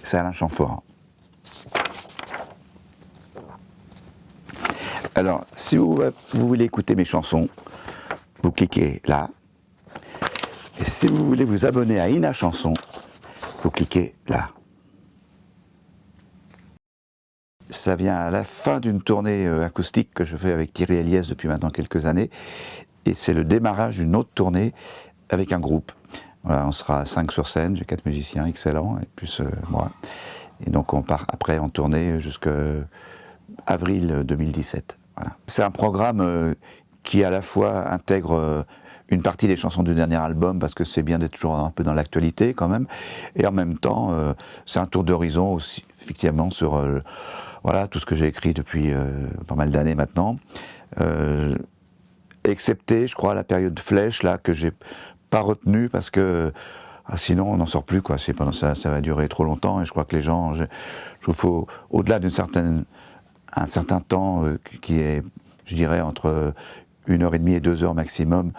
c'est Alain Chamfort. Alors, si vous voulez écouter mes chansons, vous cliquez là. Et si vous voulez vous abonner à Ina Chanson, vous cliquez là. Ça vient à la fin d'une tournée acoustique que je fais avec Thierry Eliès depuis maintenant quelques années. Et c'est le démarrage d'une autre tournée avec un groupe. Voilà, on sera 5 sur scène, j'ai 4 musiciens excellents, et plus moi. Et donc on part après en tournée jusqu'à avril 2017. Voilà. C'est un programme qui à la fois intègre une partie des chansons du dernier album, parce que c'est bien d'être toujours un peu dans l'actualité quand même, et en même temps c'est un tour d'horizon aussi, effectivement, sur voilà, tout ce que j'ai écrit depuis pas mal d'années maintenant, excepté, je crois, la période flèche, là, que j'ai pas retenue, parce que sinon on n'en sort plus, quoi. Ça va durer trop longtemps, et je crois que les gens, je trouve qu'il faut, au-delà un certain temps qui est, je dirais, entre 1h30 et 2 heures maximum,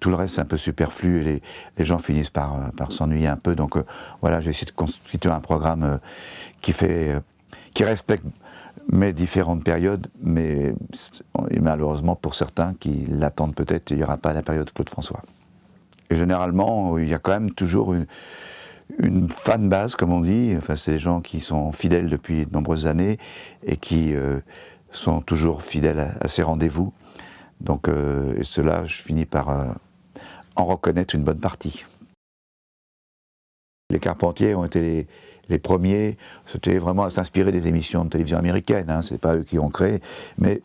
tout le reste c'est un peu superflu, et les gens finissent par s'ennuyer un peu. Donc voilà, j'ai essayé de constituer un programme qui respecte mes différentes périodes, mais malheureusement pour certains qui l'attendent peut-être, il n'y aura pas la période Claude François. Et généralement, il y a quand même toujours une fan base, comme on dit. Enfin, c'est des gens qui sont fidèles depuis de nombreuses années et qui sont toujours fidèles à ces rendez-vous. Donc, et cela, je finis par en reconnaître une bonne partie. Les Carpentiers ont été les premiers, c'était vraiment à s'inspirer des émissions de télévision américaines, hein, c'est pas eux qui ont créé, mais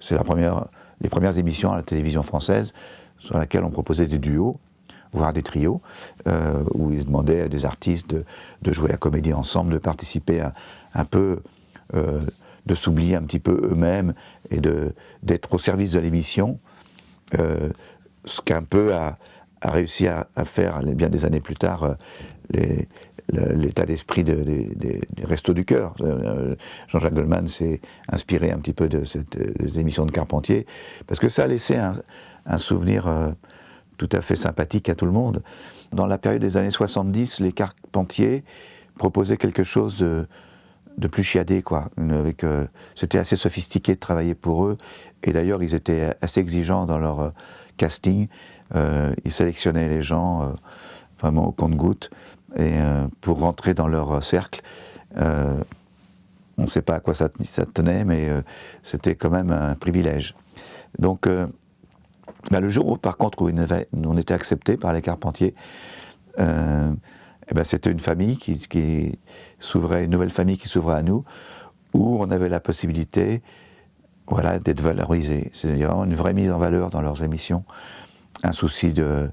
c'est les premières émissions à la télévision française sur laquelle on proposait des duos, voire des trios, où ils demandaient à des artistes de jouer la comédie ensemble, de participer un peu, de s'oublier un petit peu eux-mêmes et d'être au service de l'émission, ce qu'un peu a réussi à faire bien des années plus tard l'état d'esprit des Restos du Cœur. Jean-Jacques Goldman s'est inspiré un petit peu des émissions de Carpentier, parce que ça a laissé un souvenir tout à fait sympathique à tout le monde. Dans la période des années 70, les Carpentiers proposaient quelque chose de plus chiadé, quoi. C'était assez sophistiqué de travailler pour eux, et d'ailleurs ils étaient assez exigeants dans leur casting. Ils sélectionnaient les gens vraiment au compte-gouttes, et pour rentrer dans leur cercle, on ne sait pas à quoi ça tenait, mais c'était quand même un privilège. Donc le jour où, par contre, où on était accepté par les Carpentiers, c'était une famille qui s'ouvrait, une nouvelle famille qui s'ouvrait à nous, où on avait la possibilité, voilà, d'être valorisé. C'est-à-dire une vraie mise en valeur dans leurs émissions, un souci de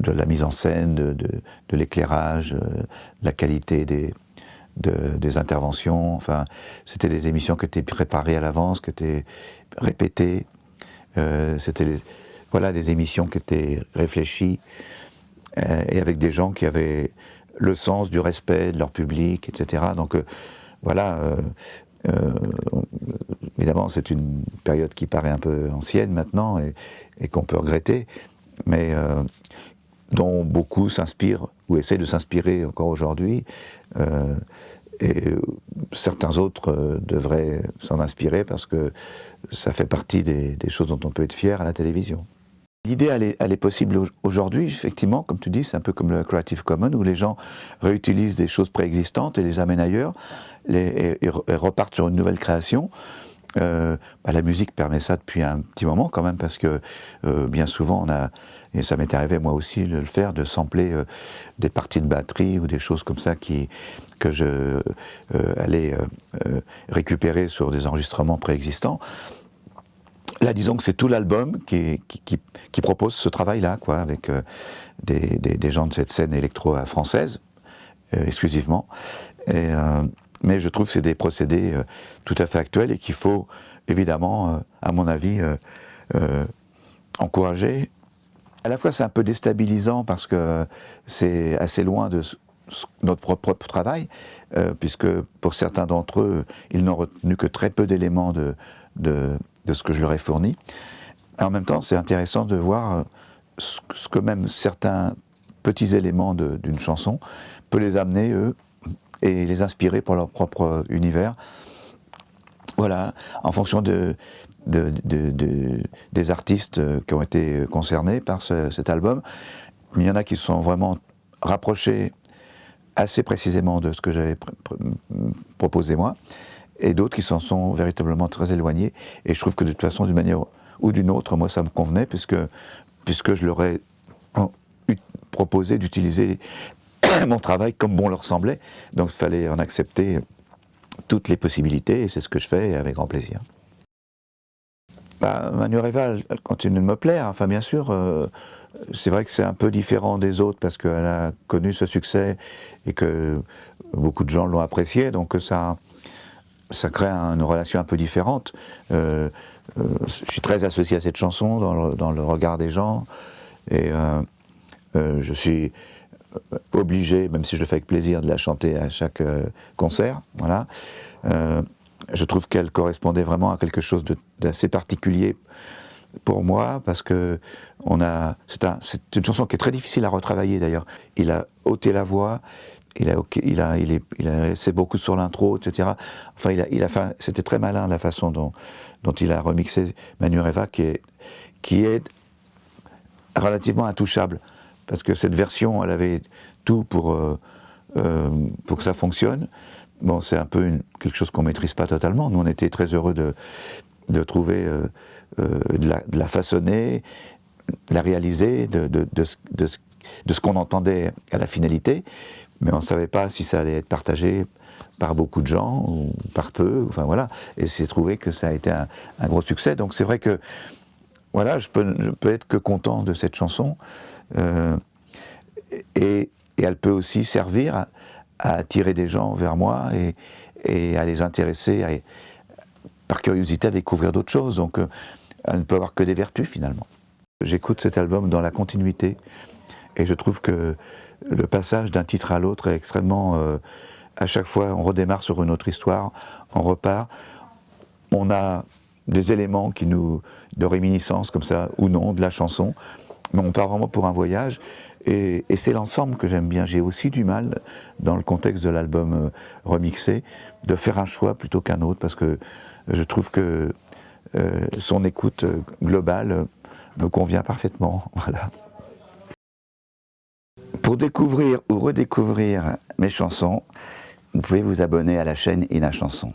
la mise en scène, de l'éclairage, de la qualité des interventions. Enfin, c'était des émissions qui étaient préparées à l'avance, qui étaient répétées. C'était des émissions qui étaient réfléchies, et avec des gens qui avaient le sens du respect de leur public, etc. Donc évidemment, c'est une période qui paraît un peu ancienne maintenant et qu'on peut regretter, mais dont beaucoup s'inspirent ou essaient de s'inspirer encore aujourd'hui, et certains autres devraient s'en inspirer, parce que ça fait partie des choses dont on peut être fier à la télévision. L'idée, elle est possible aujourd'hui, effectivement, comme tu dis, c'est un peu comme le Creative Commons, où les gens réutilisent des choses préexistantes et les amènent ailleurs, et repartent sur une nouvelle création. La musique permet ça depuis un petit moment quand même, parce que bien souvent et ça m'est arrivé moi aussi de le faire, de sampler des parties de batterie ou des choses comme ça que je allais récupérer sur des enregistrements préexistants. Là, disons que c'est tout l'album qui propose ce travail-là, quoi, avec des gens de cette scène électro-française, exclusivement. Mais je trouve que c'est des procédés tout à fait actuels, et qu'il faut évidemment, à mon avis, encourager. À la fois, c'est un peu déstabilisant, parce que c'est assez loin de notre propre travail, puisque pour certains d'entre eux, ils n'ont retenu que très peu d'éléments de ce que je leur ai fourni. En même temps, c'est intéressant de voir ce que même certains petits éléments d'une chanson peut les amener, eux, et les inspirer pour leur propre univers. Voilà, en fonction des artistes qui ont été concernés par cet album. Il y en a qui se sont vraiment rapprochés assez précisément de ce que j'avais proposé moi, et d'autres qui s'en sont véritablement très éloignés. Et je trouve que de toute façon, d'une manière ou d'une autre, moi ça me convenait, puisque je leur ai proposé d'utiliser mon travail comme bon leur semblait. Donc il fallait en accepter toutes les possibilités, et c'est ce que je fais avec grand plaisir. Manureva, elle continue de me plaire, enfin bien sûr, c'est vrai que c'est un peu différent des autres parce qu'elle a connu ce succès et que beaucoup de gens l'ont apprécié, donc ça crée une relation un peu différente. Je suis très associé à cette chanson dans le regard des gens, et je suis obligé, même si je le fais avec plaisir, de la chanter à chaque concert. Voilà. Je trouve qu'elle correspondait vraiment à quelque chose d'assez particulier pour moi, parce que c'est une chanson qui est très difficile à retravailler d'ailleurs. Il a ôté la voix, il a laissé beaucoup sur l'intro, etc. Enfin, c'était très malin la façon dont il a remixé Manureva, qui est relativement intouchable, parce que cette version, elle avait tout pour que ça fonctionne. Bon, c'est un peu quelque chose qu'on ne maîtrise pas totalement. Nous, on était très heureux de trouver, de la façonner, de la réaliser, de ce qu'on entendait à la finalité, mais on ne savait pas si ça allait être partagé par beaucoup de gens ou par peu, enfin voilà. Et c'est trouvé que ça a été un gros succès. Donc c'est vrai que, voilà, je peux être que content de cette chanson, et elle peut aussi servir à attirer des gens vers moi et à les intéresser, par curiosité, à découvrir d'autres choses. Donc elle ne peut avoir que des vertus finalement. J'écoute cet album dans la continuité, et je trouve que le passage d'un titre à l'autre est extrêmement... à chaque fois, on redémarre sur une autre histoire, on repart, on a des éléments de réminiscence comme ça, ou non, de la chanson, mais on part vraiment pour un voyage. Et c'est l'ensemble que j'aime bien. J'ai aussi du mal, dans le contexte de l'album remixé, de faire un choix plutôt qu'un autre, parce que je trouve que son écoute globale me convient parfaitement. Voilà. Pour découvrir ou redécouvrir mes chansons, vous pouvez vous abonner à la chaîne Ina Chanson.